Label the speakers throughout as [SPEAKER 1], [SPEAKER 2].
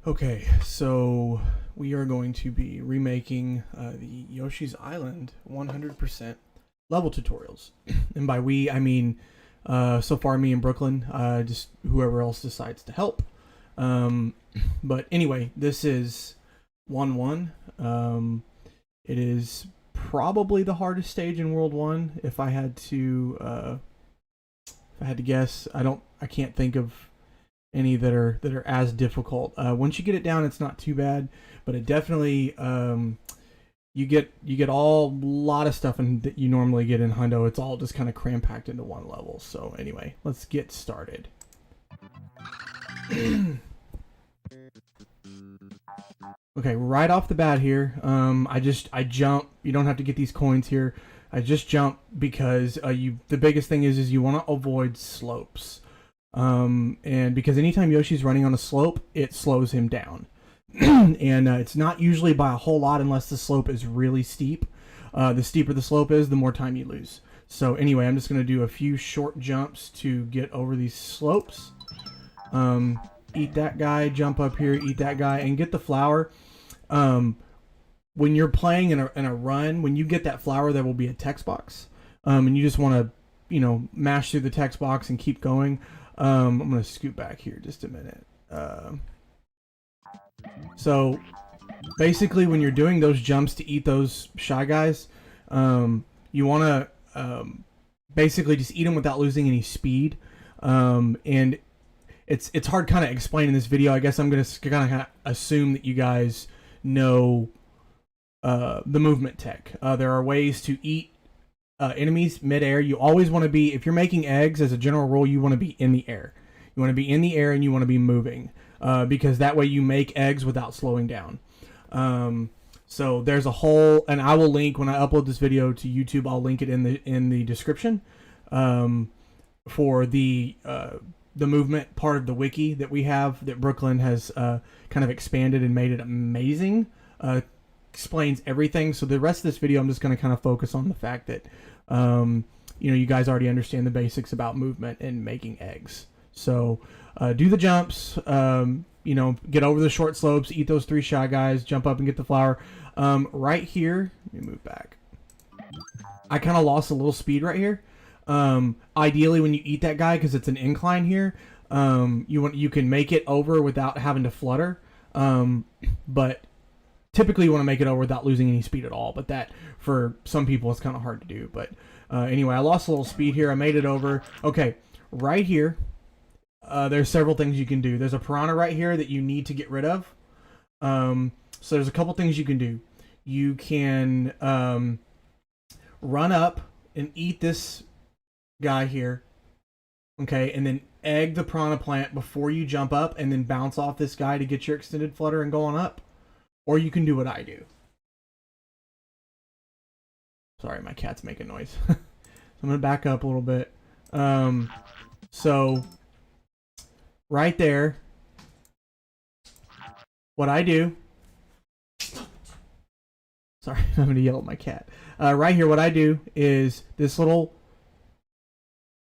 [SPEAKER 1] Okay, so we are going to be remaking the Yoshi's Island 100% level tutorials. And by we, I mean so far me and Brooklyn, just whoever else decides to help. But anyway, this is 1-1. It is probably the hardest stage in World 1 if I had to guess. I can't think of any that are as difficult. Once you get it down, it's not too bad, but it definitely you get a lot of stuff that you normally get in Hundo. It's all just kind of cram packed into one level. So anyway, let's get started. Okay, right off the bat here, I jump. You don't have to get these coins here. I just jump because the biggest thing is you want to avoid slopes. And because anytime Yoshi's running on a slope, it slows him down. And it's not usually by a whole lot unless the slope is really steep. The steeper the slope is, the more time you lose. So anyway, I'm just going to do a few short jumps to get over these slopes. Eat that guy, jump up here, eat that guy, and get the flower. When you're playing in a run, when you get that flower, there will be a text box. And you just want to, mash through the text box and keep going. I'm going to scoot back here just a minute. So basically when you're doing those jumps to eat those Shy Guys, you want to basically just eat them without losing any speed. And it's hard kind of explaining this video. I guess I'm going to kind of assume that you guys know the movement tech. There are ways to eat enemies midair. You always want to be, if you're making eggs, as a general rule, you want to be in the air. You want to be in the air and you want to be moving, because that way you make eggs without slowing down. So there's a whole, and I will link when I upload this video to YouTube. I'll link it in the description for the movement part of the wiki that we have that Brooklyn has kind of expanded and made it amazing. Explains everything. So the rest of this video, I'm just going to kind of focus on the fact that you guys already understand the basics about movement and making eggs. So do the jumps, get over the short slopes, eat those 3 Shy Guys, jump up and get the flower. Right here, let me move back. I kind of lost a little speed right here. Ideally, when you eat that guy, because it's an incline here, you can make it over without having to flutter. But typically you want to make it over without losing any speed at all, but that for some people it's kind of hard to do. But anyway, I lost a little speed here. I made it over. Okay, right here, there's several things you can do. There's a piranha right here that you need to get rid of. So there's a couple things you can do. You can run up and eat this guy here, okay, and then egg the piranha plant before you jump up, and then bounce off this guy to get your extended flutter and go on up. Or you can do what I do. Sorry, my cat's making noise. So I'm going to back up a little bit. So, right there, what I do... Sorry, I'm going to yell at my cat. Right here, what I do is this little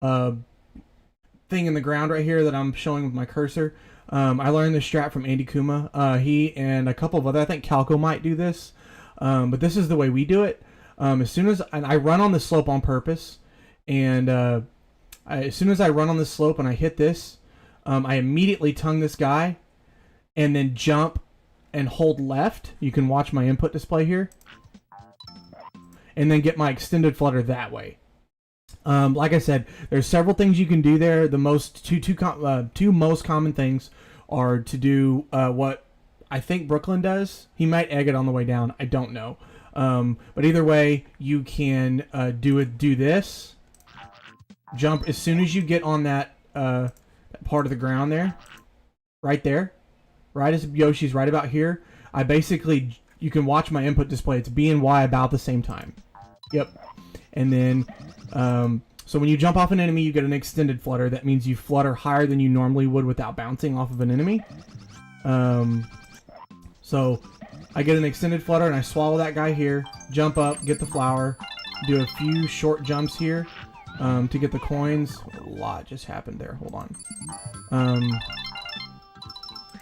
[SPEAKER 1] thing in the ground right here that I'm showing with my cursor. I learned this strat from Andy Kuma. He and a couple of other, I think Calco might do this, but this is the way we do it. As soon as I run on the slope on purpose, and as soon as I run on the slope and I hit this, I immediately tongue this guy, and then jump and hold left. You can watch my input display here, and then get my extended flutter that way. Like I said, there's several things you can do there. The two most common things are to do what I think Brooklyn does. He might egg it on the way down. I don't know. But either way, you can do this. Jump as soon as you get on that part of the ground there. Right there. Right as Yoshi's right about here. You can watch my input display. It's B and Y about the same time. Yep. And then... so when you jump off an enemy, you get an extended flutter. That means you flutter higher than you normally would without bouncing off of an enemy. So I get an extended flutter and I swallow that guy here, jump up, get the flower, do a few short jumps here to get the coins. A lot just happened there. Hold on.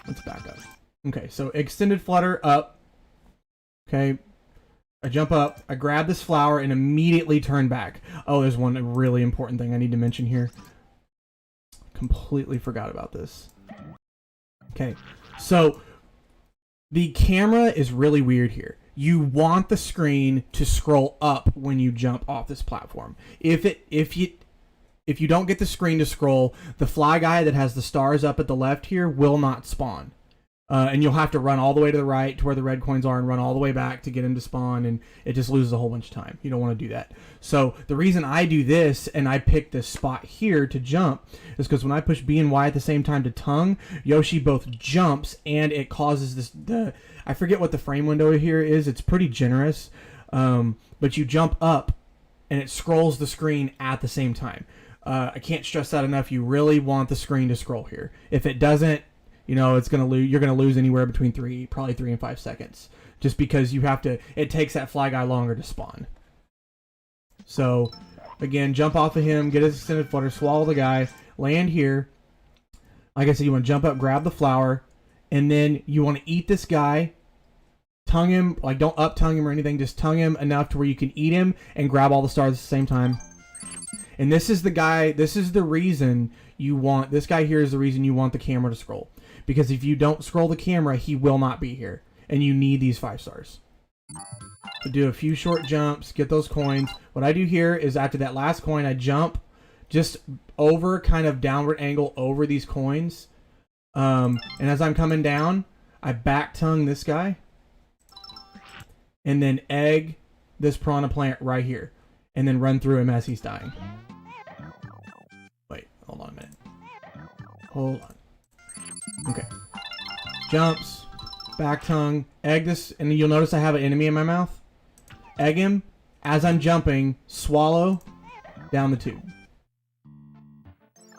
[SPEAKER 1] Let's back up. Okay, so extended flutter up. Okay, I jump up, I grab this flower, and immediately turn back. Oh, there's one really important thing I need to mention here. Completely forgot about this. Okay, so the camera is really weird here. You want the screen to scroll up when you jump off this platform. If you don't get the screen to scroll, the fly guy that has the stars up at the left here will not spawn. And you'll have to run all the way to the right to where the red coins are and run all the way back to get him to spawn, and it just loses a whole bunch of time. You don't want to do that. So the reason I do this and I pick this spot here to jump is because when I push B and Y at the same time to tongue, Yoshi both jumps and it causes this... I forget what the frame window here is. It's pretty generous. But you jump up and it scrolls the screen at the same time. I can't stress that enough. You really want the screen to scroll here. If it doesn't, you know, it's gonna lose. You're gonna lose anywhere between probably 3 and 5 seconds, just because you have to. It takes that fly guy longer to spawn. So, again, jump off of him, get his extended flutter, swallow the guy, land here. Like I said, you want to jump up, grab the flower, and then you want to eat this guy. Tongue him, like don't up tongue him or anything. Just tongue him enough to where you can eat him and grab all the stars at the same time. And this is the guy. This is the reason you want. This guy here is the reason you want the camera to scroll. Because if you don't scroll the camera, he will not be here. And you need these 5 stars. So do a few short jumps, get those coins. What I do here is after that last coin, I jump just over, kind of downward angle over these coins. And as I'm coming down, I back tongue this guy. And then egg this piranha plant right here. And then run through him as he's dying. Wait, hold on a minute. Hold on. Okay. Jumps, back tongue, egg this, and you'll notice I have an enemy in my mouth. Egg him. As I'm jumping, swallow down the tube.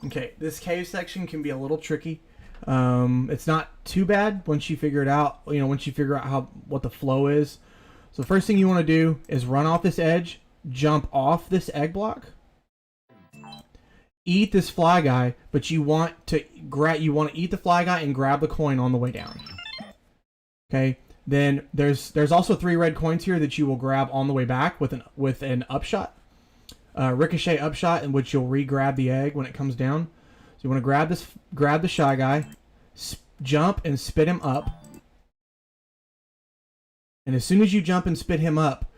[SPEAKER 1] Okay, this cave section can be a little tricky. It's not too bad once you figure it out. You know, once you figure out what the flow is. So the first thing you want to do is run off this edge, jump off this egg block. Eat this fly guy, but you want to eat the fly guy and grab the coin on the way down. Okay. Then there's also 3 red coins here that you will grab on the way back with an upshot, ricochet upshot, in which you'll re-grab the egg when it comes down. So you want to grab the shy guy, jump and spit him up. And as soon as you jump and spit him up,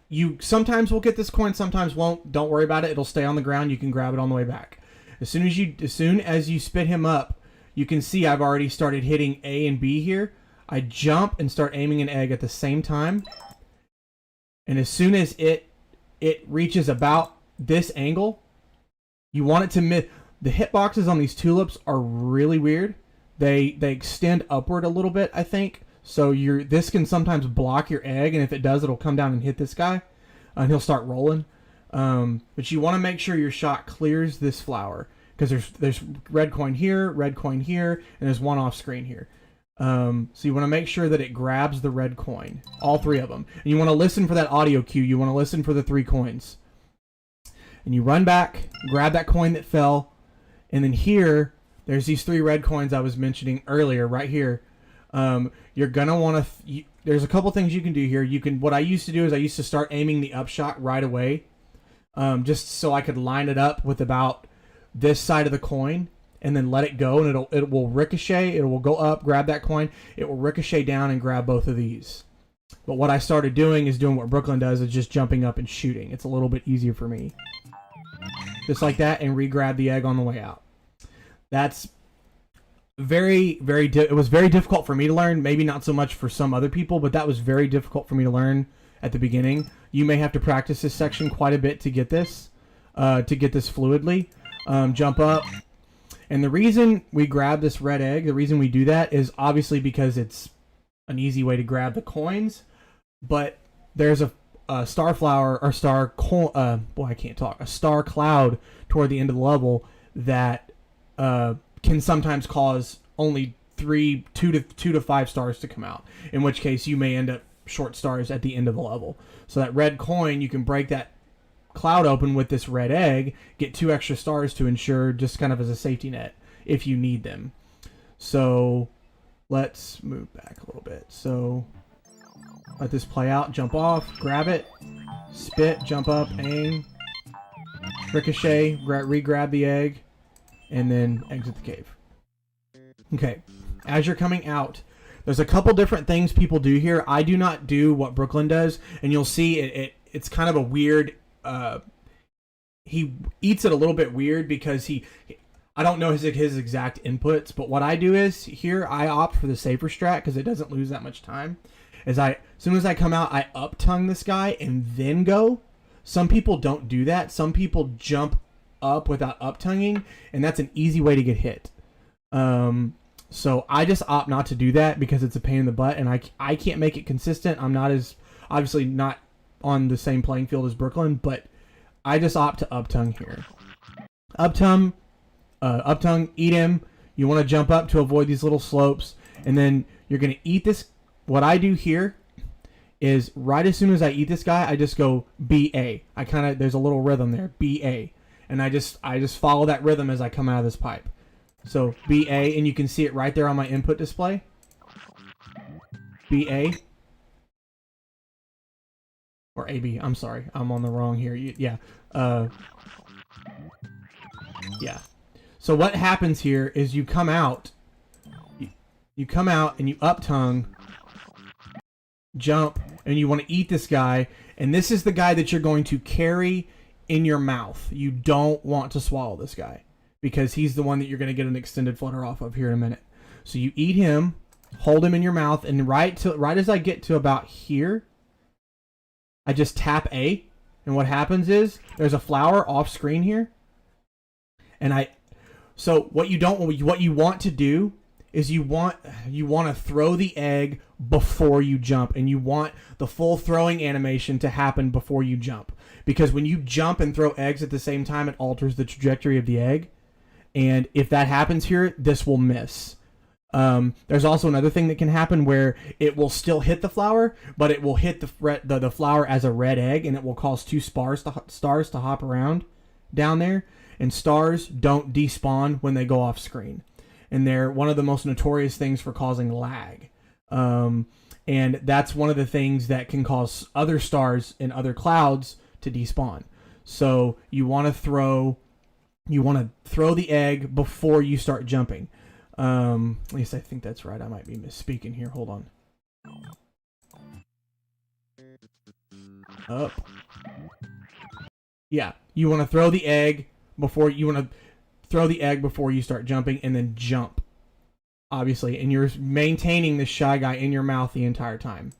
[SPEAKER 1] you sometimes will get this coin, sometimes won't. Don't worry about it. It'll stay on the ground. You can grab it on the way back. As soon as you spit him up, you can see I've already started hitting A and B here. I jump and start aiming an egg at the same time. And as soon as it reaches about this angle, you want it to miss. The hitboxes on these tulips are really weird. They extend upward a little bit, I think. So this can sometimes block your egg, and if it does, it'll come down and hit this guy, and he'll start rolling. But you want to make sure your shot clears this flower, because there's red coin here, and there's one off screen here. So you want to make sure that it grabs the red coin, all 3 of them. And you want to listen for that audio cue. You want to listen for the 3 coins. And you run back, grab that coin that fell, and then here, there's these 3 red coins I was mentioning earlier, right here. You're gonna want to. There's a couple things you can do here. What I used to do is I used to start aiming the upshot right away, just so I could line it up with about this side of the coin, and then let it go, and it will ricochet. It will go up, grab that coin. It will ricochet down and grab both of these. But what I started doing is doing what Brooklyn does, is just jumping up and shooting. It's a little bit easier for me, just like that, and re-grab the egg on the way out. That's it was very difficult for me to learn. Maybe not so much for some other people, but that was very difficult for me to learn at the beginning. You may have to practice this section quite a bit to get this fluidly. Jump up. And the reason we grab this red egg, the reason we do that is obviously because it's an easy way to grab the coins, but there's a star flower or a star cloud toward the end of the level that can sometimes cause only 2 to 5 stars to come out, in which case you may end up short stars at the end of the level. So that red coin, you can break that cloud open with this red egg, get 2 extra stars to ensure, just kind of as a safety net if you need them. So let's move back a little bit. So let this play out. Jump off, grab it, spit, jump up, aim, ricochet, re-grab the egg, and then exit the cave. Okay, as you're coming out, there's a couple different things people do here. I do not do what Brooklyn does, and you'll see it's kind of a weird... he eats it a little bit weird because I don't know his exact inputs, but what I do is, here I opt for the safer strat because it doesn't lose that much time. As soon as I come out, I up-tongue this guy and then go. Some people don't do that. Some people jump up without up-tonguing, and that's an easy way to get hit. So I just opt not to do that because it's a pain in the butt, and I can't make it consistent. I'm not obviously not on the same playing field as Brooklyn, but I just opt to up-tongue here. Up-tongue, eat him. You want to jump up to avoid these little slopes, and then you're going to eat this. What I do here is right as soon as I eat this guy, I just go BA. There's a little rhythm there, BA. And I just follow that rhythm as I come out of this pipe. So BA, and you can see it right there on my input display. BA. Or AB, I'm sorry. I'm on the wrong here. Yeah. Yeah. So what happens here is you come out. You come out and you up-tongue, jump, and you want to eat this guy. And this is the guy that you're going to carry in your mouth. You don't want to swallow this guy because he's the one that you're going to get an extended flutter off of here in a minute. So you eat him, hold him in your mouth, and right as I get to about here, I just tap A, and what happens is there's a flower off screen here, and so what you want to do is you want to throw the egg before you jump, and you want the full throwing animation to happen before you jump, because when you jump and throw eggs at the same time, it alters the trajectory of the egg, and if that happens here, this will miss. There's also another thing that can happen where it will still hit the flower, but it will hit the flower as a red egg, and it will cause two stars to hop around down there. And stars don't despawn when they go off screen, and they're one of the most notorious things for causing lag. And that's one of the things that can cause other stars in other clouds to despawn. So you want to throw the egg before you start jumping. At least I think that's right. I might be misspeaking here. Hold on. Up. Yeah, you want to throw the egg before you start jumping, and then jump. Obviously, and you're maintaining this Shy Guy in your mouth the entire time.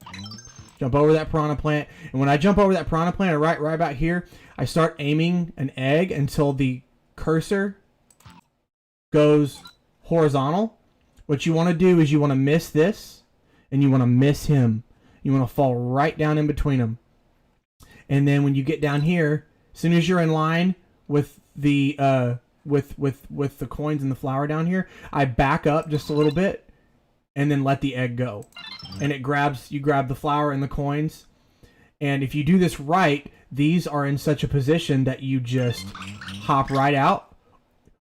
[SPEAKER 1] Jump over that piranha plant, and when I jump over that piranha plant, right about here, I start aiming an egg until the cursor goes horizontal. What you want to do is you want to miss this, and you want to miss him. You want to fall right down in between them. And then when you get down here, as soon as you're in line with the with the coins and the flower down here, I back up just a little bit, and then let the egg go. And you grab the flower and the coins. And if you do this right, these are in such a position that you just hop right out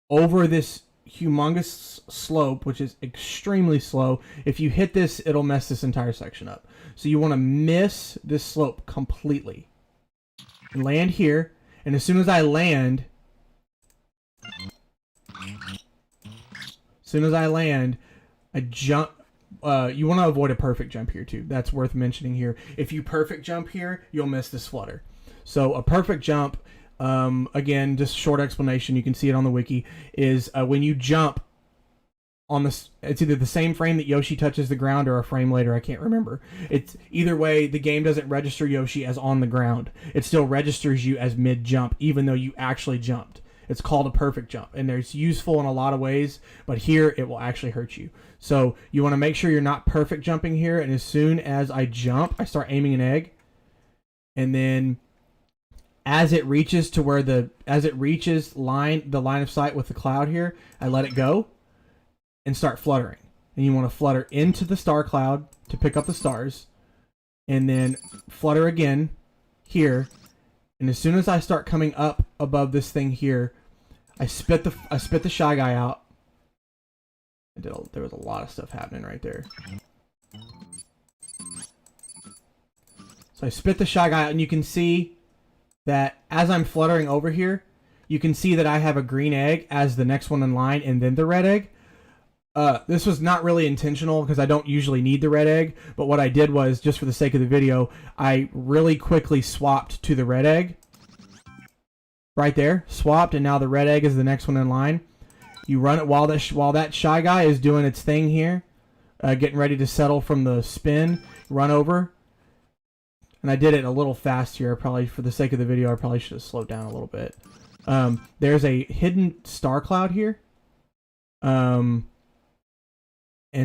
[SPEAKER 1] over this humongous slope, which is extremely slow. If you hit this, it'll mess this entire section up. So you want to miss this slope completely. And land here, and as soon as I land, I jump. You want to avoid a perfect jump here too. That's worth mentioning here. If you perfect jump here, you'll miss this flutter. So a perfect jump, again, just short explanation, you can see it on the wiki, is when you jump on this, it's either the same frame that Yoshi touches the ground or a frame later, I can't remember. It's either way, the game doesn't register Yoshi as on the ground. It still registers you as mid-jump, even though you actually jumped. It's called a perfect jump, and it's useful in a lot of ways, but here it will actually hurt you. So you want to make sure you're not perfect jumping here, and as soon as I jump, I start aiming an egg, and then as it reaches to where the line of sight with the cloud here, I let it go and start fluttering. And you want to flutter into the star cloud to pick up the stars, and then flutter again here. And as soon as I start coming up above this thing here, I spit the Shy Guy out, There was a lot of stuff happening right there. So I spit the Shy Guy out, and you can see that as I'm fluttering over here, you can see that I have a green egg as the next one in line, and then the red egg. This was not really intentional because I don't usually need the red egg, but what I did was, just for the sake of the video, I really quickly swapped to the red egg. Right there, swapped, and now the red egg is the next one in line. You run it while that Shy Guy is doing its thing here, getting ready to settle from the spin, run over. And I did it a little fast here. Probably for the sake of the video, I probably should have slowed down a little bit. There's a hidden star cloud here. And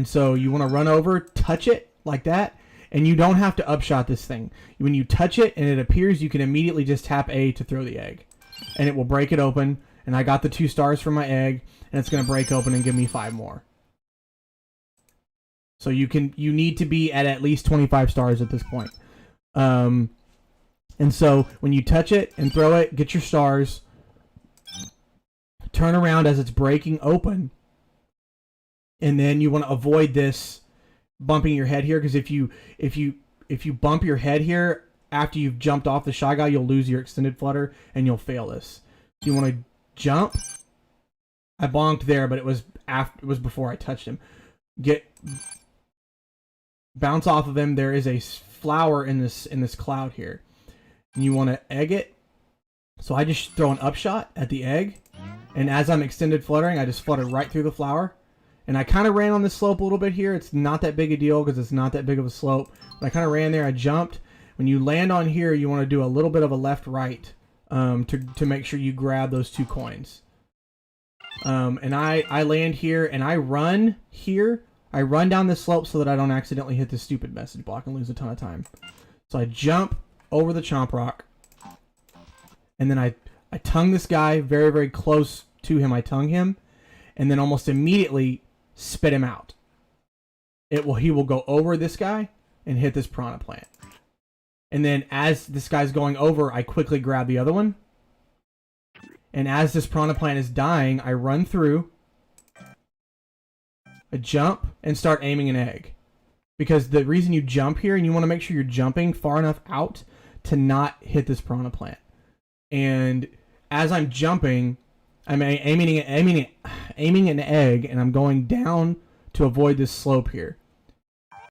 [SPEAKER 1] so you want to run over, touch it like that, and you don't have to upshot this thing. When you touch it and it appears, you can immediately just tap A to throw the egg. And it will break it open. And I got the 2 stars from my egg, and it's going to break open and give me 5 more. So you need to be at least 25 stars at this point. And so when you touch it and throw it, get your stars, turn around as it's breaking open, and then you want to avoid this bumping your head here, because if you bump your head here after you've jumped off the Shy Guy, you'll lose your extended flutter and you'll fail this. So you want to jump. I bonked there, but it was before I touched him. Bounce off of him. There is a flower in this cloud here, and you want to egg it. So I just throw an upshot at the egg, and as I'm extended fluttering, I just flutter right through the flower. And I kind of ran on this slope a little bit here. It's not that big a deal because it's not that big of a slope, but I kind of ran there. I jumped. When you land on here, you want to do a little bit of a left-right to make sure you grab those 2 coins. And I land here, and I run here. I run down this slope so that I don't accidentally hit this stupid message block and lose a ton of time. So I jump over the Chomp Rock, and then I tongue this guy very, very close to him. I tongue him, and then almost immediately spit him out. He will go over this guy and hit this Piranha Plant. And then as this guy's going over, I quickly grab the other one. And as this Piranha Plant is dying, I run through, I jump, and start aiming an egg. Because the reason you jump here, and you want to make sure you're jumping far enough out to not hit this Piranha Plant. And as I'm jumping, I'm aiming an egg, and I'm going down to avoid this slope here.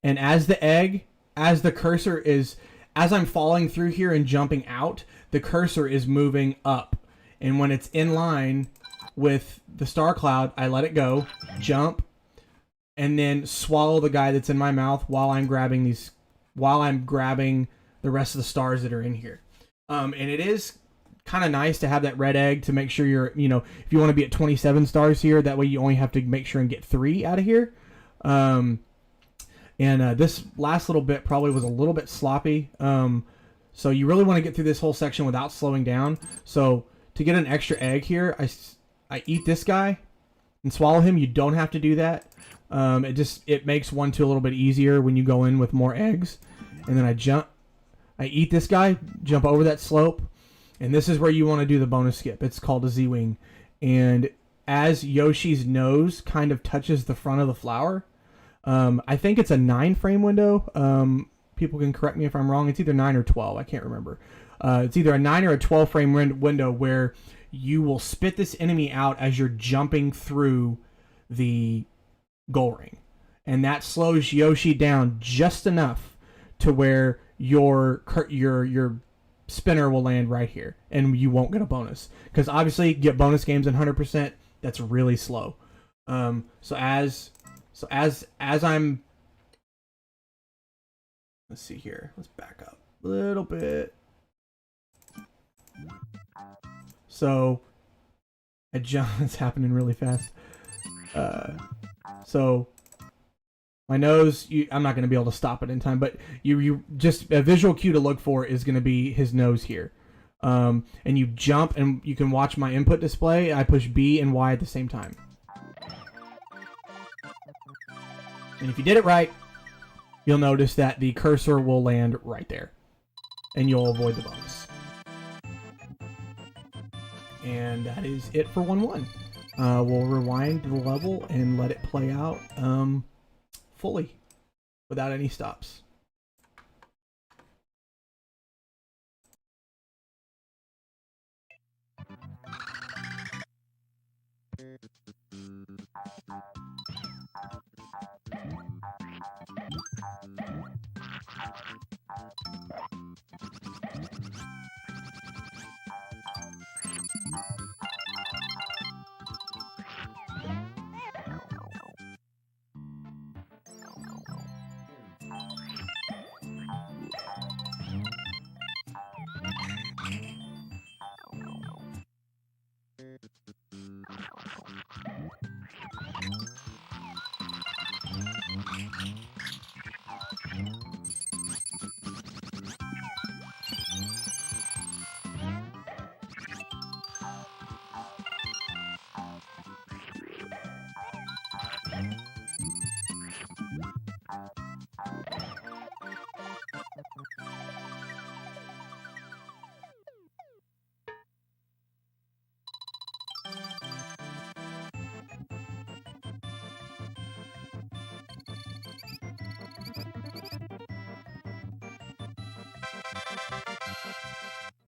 [SPEAKER 1] And as the cursor is, as I'm falling through here and jumping out, the cursor is moving up. And when it's in line with the star cloud, I let it go, jump, and then swallow the guy that's in my mouth while I'm grabbing the rest of the stars that are in here. And it is kind of nice to have that red egg to make sure you're, if you want to be at 27 stars here, that way you only have to make sure and get 3 out of here. This last little bit probably was a little bit sloppy. So you really want to get through this whole section without slowing down. So to get an extra egg here, I eat this guy and swallow him. You don't have to do that. It makes 1-2 a little bit easier when you go in with more eggs. And then I eat this guy, jump over that slope. And this is where you want to do the bonus skip. It's called a Z-Wing. And as Yoshi's nose kind of touches the front of the flower, I think it's a 9 frame window. People can correct me if I'm wrong. It's either 9 or 12. I can't remember. It's either a 9 or a 12 frame window where you will spit this enemy out as you're jumping through the goal ring. And that slows Yoshi down just enough to where your spinner will land right here, and you won't get a bonus. Because obviously, get bonus games in 100%, that's really slow. So as I'm, let's see here. Let's back up a little bit. So I jump. It's happening really fast. So my nose, I'm not going to be able to stop it in time, but you just a visual cue to look for is going to be his nose here. And you jump, and you can watch my input display. I push B and Y at the same time. And if you did it right, you'll notice that the cursor will land right there, and you'll avoid the bonus. And that is it for 1-1. we'll rewind the level and let it play out fully without any stops.